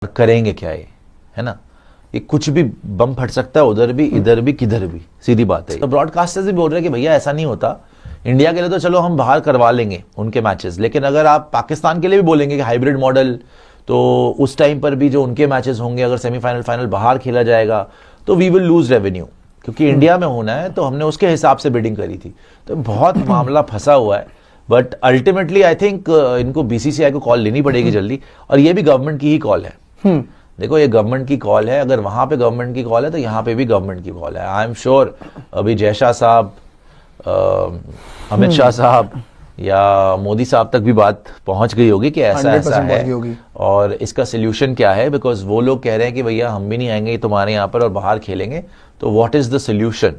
करेंगे क्या ये, है ना? ये कुछ भी बम फट सकता है, उधर भी, इधर भी, किधर भी, सीधी बात है। तो ब्रॉडकास्टर्स भी बोल रहे हैं कि भैया ऐसा नहीं होता, इंडिया के लिए तो चलो हम बाहर करवा लेंगे उनके मैचेस, लेकिन अगर आप पाकिस्तान के लिए भी बोलेंगे कि हाइब्रिड मॉडल, तो उस टाइम पर भी जो उनके मैचेस होंगे, अगर सेमीफाइनल फाइनल बाहर खेला जाएगा तो वी विल लूज रेवेन्यू, क्योंकि इंडिया में होना है, तो हमने उसके हिसाब से बिडिंग करी थी। तो बहुत मामला फंसा हुआ है, बट अल्टीमेटली आई थिंक इनको बीसीसीआई को कॉल लेनी पड़ेगी जल्दी, और ये भी गवर्नमेंट की ही कॉल है। देखो ये गवर्नमेंट की कॉल है, अगर वहां पे गवर्नमेंट की कॉल है तो यहाँ पे भी गवर्नमेंट की कॉल है। आई एम श्योर अभी जय शाह साहब, अमित शाह साहब या मोदी साहब तक भी बात पहुंच गई होगी कि ऐसा ऐसा है और इसका सोल्यूशन क्या है, बिकॉज वो लोग कह रहे हैं कि भैया हम भी नहीं आएंगे तुम्हारे यहाँ पर और बाहर खेलेंगे, तो व्हाट इज द सोल्यूशन।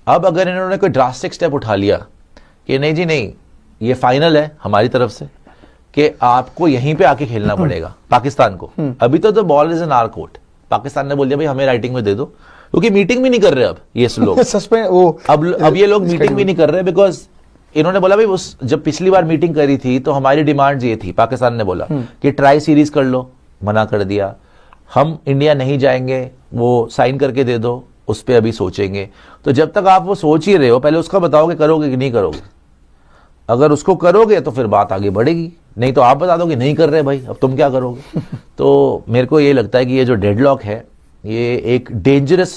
अब अगर इन्होंने कोई ड्रास्टिक स्टेप उठा लिया कि नहीं जी नहीं, ये फाइनल है हमारी तरफ से कि आपको यहीं पे आके खेलना पड़ेगा पाकिस्तान को, अभी तो ball is in our court, Pakistan ने बोल दिया भाई हमें राइटिंग में दे दो, क्योंकि मीटिंग भी नहीं कर रहे अब ये लोग अब ये लोग मीटिंग भी नहीं कर रहे, बिकॉज इन्होंने बोला भाई उस जब पिछली बार मीटिंग करी थी तो हमारी डिमांड ये थी, पाकिस्तान ने बोला कि ट्राई सीरीज कर लो, मना कर दिया, हम इंडिया नहीं जाएंगे, वो साइन करके दे दो, उस पर अभी सोचेंगे। तो जब तक आप वो सोच ही रहे हो, पहले उसका बताओगे करोगे कि नहीं करोगे। अगर उसको करोगे तो फिर बात आगे बढ़ेगी, नहीं तो आप बता दो कि नहीं कर रहे भाई, अब तुम क्या करोगे। तो मेरे को ये लगता है कि ये जो डेडलॉक है ये एक डेंजरस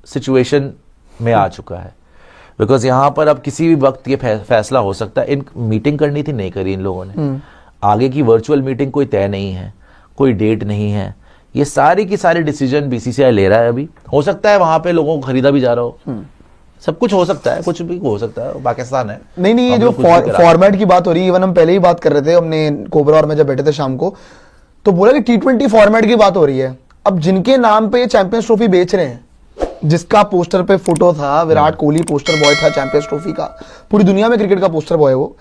सिचुएशन में आ चुका है, बिकॉज यहाँ पर अब किसी भी वक्त ये फैसला हो सकता है। इन मीटिंग करनी थी, नहीं करी इन लोगों ने, आगे की वर्चुअल मीटिंग कोई तय नहीं है, कोई डेट नहीं है, ये सारी की सारी डिसीजन बीसीसीआई ले रहा है। अभी हो सकता है वहां पे लोगों को खरीदा भी जा रहा हो, सब कुछ हो सकता है, कुछ भी हो सकता है, पाकिस्तान है। नहीं ये जो फॉर्मेट की बात हो रही है, इवन हम पहले ही बात कर रहे थे, हमने कोबरा और में जब बैठे थे शाम को, तो बोला कि T20 फॉर्मेट की बात हो रही है। अब जिनके नाम पे चैंपियंस ट्रॉफी बेच रहे हैं, जिसका पोस्टर पे फोटो था, विराट कोहली पोस्टर बॉय था चैंपियंस ट्रॉफी का, पूरी दुनिया में क्रिकेट का पोस्टर बॉय वो,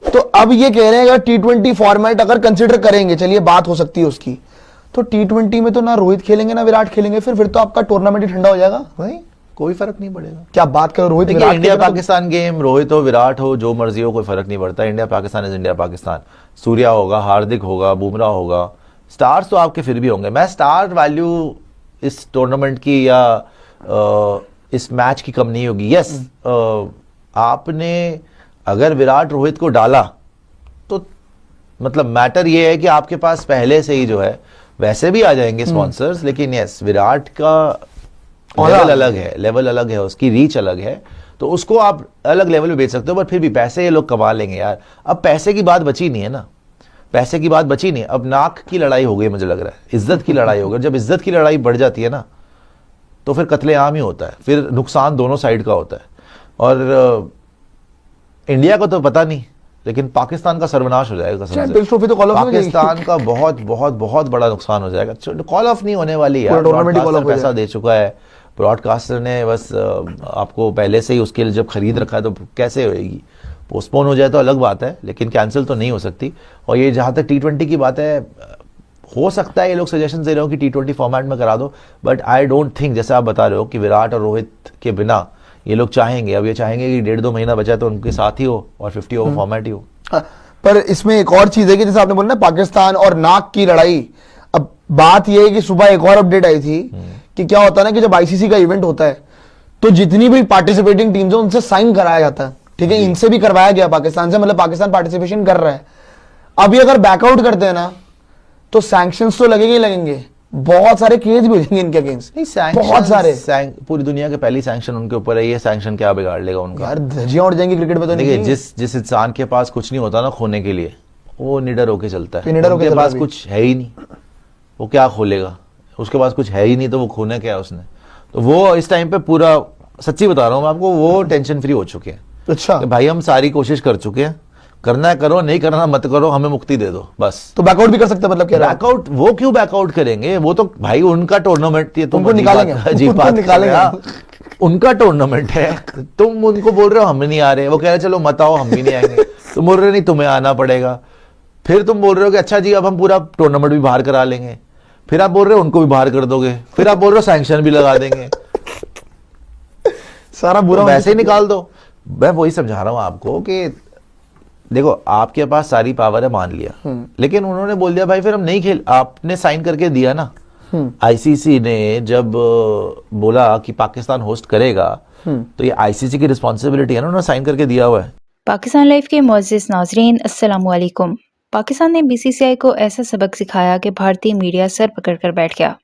तो अब ये कह रहे हैं अगर T20 फॉर्मेट अगर कंसिडर करेंगे, चलिए बात हो सकती है उसकी, तो T20 में तो ना रोहित खेलेंगे ना विराट खेलेंगे, फिर तो आपका टूर्नामेंट ही ठंडा हो जाएगा भाई, कोई फर्क नहीं पड़ेगा। क्या बात करो, रोहित इंडिया पाकिस्तान गेम, रोहित हो विराट हो जो मर्जी हो, कोई फर्क नहीं पड़ता। India Pakistan is India Pakistan, Surya होगा, हार्दिक होगा, बुमराह होगा, स्टार्स तो आपके फिर भी होंगे। मैं स्टार वैल्यू इस टूर्नामेंट की या इस मैच की कम नहीं होगी। यस, आपने अगर विराट रोहित को डाला तो मतलब मैटर ये है कि आपके पास पहले से ही जो है, वैसे भी आ जाएंगे स्पॉन्सर्स, लेकिन यस विराट का लेवल अलग है, उसकी रीच अलग है, तो उसको आप अलग लेवल पे बेच सकते हो, पर फिर भी पैसे ये लोग कमा लेंगे यार। अब पैसे की बात बची नहीं है ना, पैसे की बात बची नहीं, अब नाक की लड़ाई हो गई, मुझे लग रहा है इज्जत की लड़ाई हो गई। जब इज्जत की लड़ाई बढ़ जाती है ना, तो फिर कत्लेआम ही होता है, फिर नुकसान दोनों साइड का होता है। और इंडिया को तो पता नहीं, लेकिन पाकिस्तान का सर्वनाश हो जाएगा। तो पाकिस्तान का बहुत बहुत बहुत बड़ा नुकसान हो जाएगा। कॉल ऑफ नहीं होने वाली है, पैसा दे चुका है ब्रॉडकास्टर ने, बस आपको पहले से ही उसके लिए जब खरीद रखा है तो कैसे होएगी। पोस्टपोन हो जाए तो अलग बात है, लेकिन कैंसिल तो नहीं हो सकती। और ये जहाँ तक T20 की बात है, हो सकता है ये लोग सजेशन दे रहे हो कि T20 फॉर्मेट में करा दो, बट आई डोंट थिंक, जैसे आप बता रहे हो कि विराट और रोहित के बिना ये लोग चाहेंगे। अब ये चाहेंगे कि 1.5-2 महीना बचा तो उनके साथ ही हो और 50 ओवर फॉर्मेट ही हो। पर इसमें एक और चीज है कि जैसे आपने बोला ना पाकिस्तान और नाक की लड़ाई, अब बात यह है कि सुबह एक और अपडेट आई थी कि क्या होता है ना कि जब आईसीसी का इवेंट होता है तो जितनी भी पार्टिसिपेटिंग टीम्स है उनसे साइन कराया जाता है, ठीक है, इनसे भी करवाया गया पाकिस्तान से, मतलब पाकिस्तान पार्टिसिपेशन कर रहा है। अभी अगर बैकआउट करते हैं ना तो सैंक्शंस तो लगेंगे ही लगेंगे, बहुत सारे केस भी हो जाएंगे इनके अगेंस्ट, बहुत सारे। पूरी दुनिया के पहली सैंक्शन उनके ऊपर है, ये सैंक्शन क्या बिगाड़ लेगा उनका? यार धज्जियां उड़ जाएंगी क्रिकेट में तो। देखिए जिस इंसान के पास कुछ नहीं होता ना खोने के लिए, वो निडर होके चलता है। निडर उनके पास कुछ है ही नहीं, वो क्या खोलेगा? उसके पास कुछ है ही नहीं, तो वो खोना क्या है उसने? तो वो इस टाइम पे पूरा, सच्ची बता रहा हूँ मैं आपको, वो टेंशन फ्री हो चुके हैं। अच्छा भाई हम सारी कोशिश कर चुके हैं, करना है करो, नहीं करना मत करो, हमें मुक्ति दे दो बस। तो बैकआउट भी कर सकते हैं, मतलब क्या बैकआउट? वो क्यों बैकआउट करेंगे? वो तो भाई उनका टूर्नामेंट है, तुमको निकालेंगे, जी बात निकालेंगे, उनका टूर्नामेंट है। तुम उनको बोल रहे हो हम नहीं आ रहे, वो कह रहे चलो मत आओ हम भी नहीं आएंगे। तुम बोल रहे नहीं तुम्हें आना पड़ेगा, फिर तुम बोल रहे हो कि अच्छा जी अब हम पूरा टूर्नामेंट भी बाहर करा लेंगे, फिर आप बोल रहे हो उनको भी बाहर कर दोगे, फिर आप बोल रहे हो सैंक्शन भी लगा देंगे, सारा बुरा वैसे ही निकाल दो। मैं वही समझा रहा हूं आपको कि देखो आपके पास सारी पावर है मान लिया, लेकिन उन्होंने बोल दिया भाई फिर हम नहीं खेल, आपने साइन करके दिया ना। आईसीसी ने जब बोला कि पाकिस्तान होस्ट करेगा तो ये आईसीसी की रिस्पॉन्सिबिलिटी है ना, उन्होंने साइन करके दिया हुआ है। पाकिस्तान लाइव के मुअज़्ज़िज़ नाज़रीन, अस्सलामु अलैकुम। पाकिस्तान ने बीसीसीआई को ऐसा सबक सिखाया कि भारतीय मीडिया सर पकड़कर बैठ गया।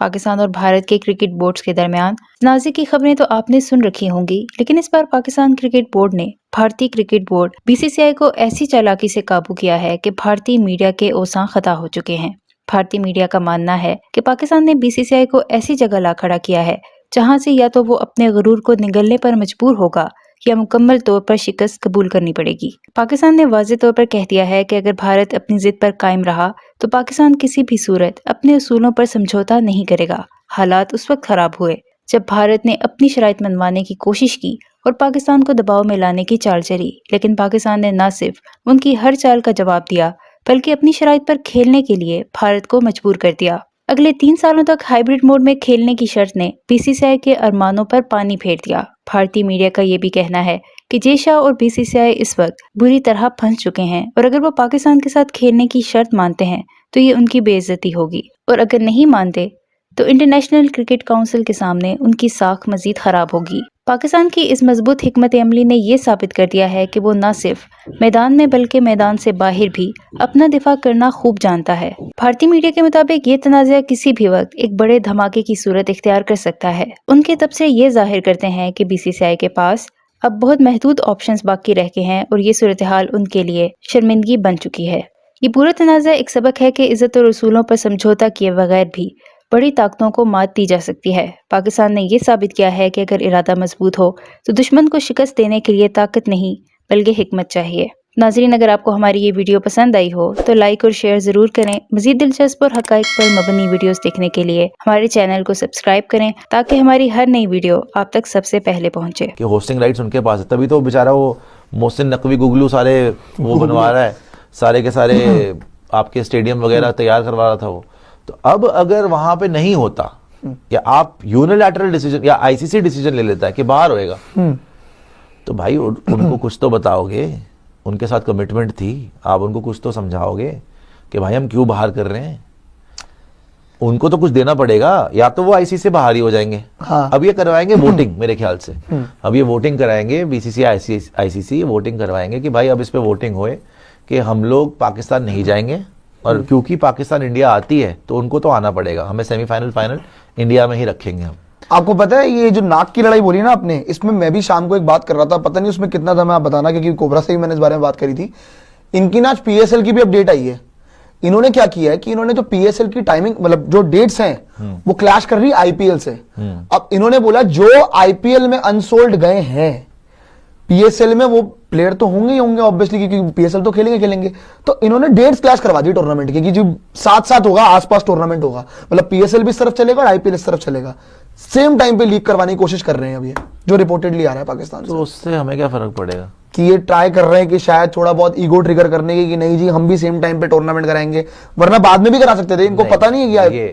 पाकिस्तान और भारत के क्रिकेट बोर्ड्स के दरमियान तनाज़े की खबरें तो आपने सुन रखी होंगी, लेकिन इस बार पाकिस्तान क्रिकेट बोर्ड ने भारतीय क्रिकेट बोर्ड बीसीसीआई को ऐसी चालाकी से काबू किया है कि भारतीय मीडिया के औसां खता हो चुके हैं। भारतीय मीडिया का मानना है कि पाकिस्तान ने बीसीसीआई को ऐसी जगह ला खड़ा किया है जहां से या तो वो अपने गुरूर को निगलने पर मजबूर होगा या मुकम्मल तौर पर शिकस्त कबूल करनी पड़ेगी। पाकिस्तान ने वाज़ेह तौर पर कह दिया है कि अगर भारत अपनी जिद पर कायम रहा तो पाकिस्तान किसी भी सूरत अपने उसूलों पर समझौता नहीं करेगा। हालात उस वक्त खराब हुए जब भारत ने अपनी शराइत मनवाने की कोशिश की और पाकिस्तान को दबाव में लाने की चाल चली, लेकिन पाकिस्तान ने न सिर्फ उनकी हर चाल का जवाब दिया बल्कि अपनी शराइत पर खेलने के लिए भारत को मजबूर कर दिया। अगले 3 सालों तक हाइब्रिड मोड में खेलने की शर्त ने बीसीसीआई के अरमानों पर पानी फेर दिया। भारतीय मीडिया का ये भी कहना है कि जे शाह और बीसीसीआई इस वक्त बुरी तरह फंस चुके हैं और अगर वो पाकिस्तान के साथ खेलने की शर्त मानते हैं तो ये उनकी बेइज्जती होगी, और अगर नहीं मानते तो इंटरनेशनल क्रिकेट काउंसिल के सामने उनकी साख मजीद खराब होगी। पाकिस्तान की इस मजबूत हिकमत अमली ने ये साबित कर दिया है कि वो न सिर्फ मैदान में बल्कि मैदान से बाहर भी अपना दिफा करना खूब जानता है। भारतीय मीडिया के मुताबिक ये तनाज़ा किसी भी वक्त एक बड़े धमाके की सूरत इख्तियार कर सकता है। उनके तबसरे ये जाहिर करते हैं कि बीसीसीआई के पास अब बहुत महदूद ऑप्शंस बाकी रह गए हैं और ये सूरत हाल उनके लिए शर्मिंदगी बन चुकी है। ये पूरा तनाज़ा एक सबक है कि इज्जत और उसूलों पर समझौता किए बगैर भी बड़ी ताकतों को मात दी जा सकती है। पाकिस्तान ने यह साबित किया है कि अगर इरादा मजबूत हो तो दुश्मन को शिकस्त देने के लिए ताकत नहीं बल्कि हिकमत चाहिए। नाज़रीन, अगर आपको हमारी ये वीडियो पसंद आई हो तो लाइक और शेयर जरूर करें। मज़ीद दिलचस्प और हक़ाइक़ पर मबनी वीडियोस देखने के लिए हमारे चैनल को सब्सक्राइब करें ताकि हमारी हर नई वीडियो आप तक सबसे पहले पहुंचे। कि होस्टिंग राइट्स उनके पास है, तभी तो बेचारा वो मोहसिन नकवी गुगलू सारे वो बनवा रहा है, सारे के सारे आपके स्टेडियम वगैरह तैयार करवा रहा था वो। तो अब अगर वहां पे नहीं होता या आप यूनिलैटरल डिसीजन या आईसीसी डिसीजन ले लेता है कि बाहर होएगा, तो भाई उनको कुछ तो बताओगे, उनके साथ कमिटमेंट थी, आप उनको कुछ तो समझाओगे कि भाई हम क्यों बाहर कर रहे हैं। उनको तो कुछ देना पड़ेगा, या तो वो आईसीसी से बाहर ही हो जाएंगे। हाँ। अब ये करवाएंगे वोटिंग, मेरे ख्याल से अब ये वोटिंग कराएंगे, बीसीसी आईसीसी वोटिंग करवाएंगे कि भाई अब इस पे वोटिंग होए कि हम लोग पाकिस्तान नहीं जाएंगे, और क्योंकि पाकिस्तान इंडिया आती है तो उनको तो आना पड़ेगा, हमें सेमीफाइनल फाइनल इंडिया में ही रखेंगे हम। आपको पता है ये जो नाक की लड़ाई बोली ना आपने, इसमें मैं भी शाम को एक बात कर रहा था, पता नहीं उसमें कितना था, मैं आप बताना, क्योंकि कोबरा से भी मैंने इस बारे में बात करी थी। इनकी ना आज पीएसएल की भी अपडेट आई है। इन्होंने क्या किया है कि इन्होंने जो पीएसएल की टाइमिंग मतलब जो डेट्स हैं वो क्लैश कर रही है आईपीएल से। अब इन्होंने बोला जो आईपीएल में अनसोल्ड गए हैं पीएसएल में वो प्लेयर तो होंगे ही होंगे ऑब्वियसली, क्योंकि पीएसएल तो खेलेंगे। तो इन्होंने डेट्स क्लैश करवा दी टूर्नामेंट की कि जो साथ साथ होगा, आसपास टूर्नामेंट होगा, मतलब पीएसएल भी इस तरफ चलेगा और आईपीएल इस तरफ चलेगा। सेम टाइम पे लीक करवाने की कोशिश कर रहे हैं अब ये, जो रिपोर्टेडली आ रहा है पाकिस्तान से। तो उससे हमें क्या फर्क पड़ेगा कि ये ट्राई कर रहे हैं कि शायद थोड़ा बहुत ईगो ट्रिगर करने की, कि नहीं जी हम भी सेम टाइम पे टूर्नामेंट कराएंगे, वरना बाद में भी करा सकते थे, इनको पता नहीं है क्या।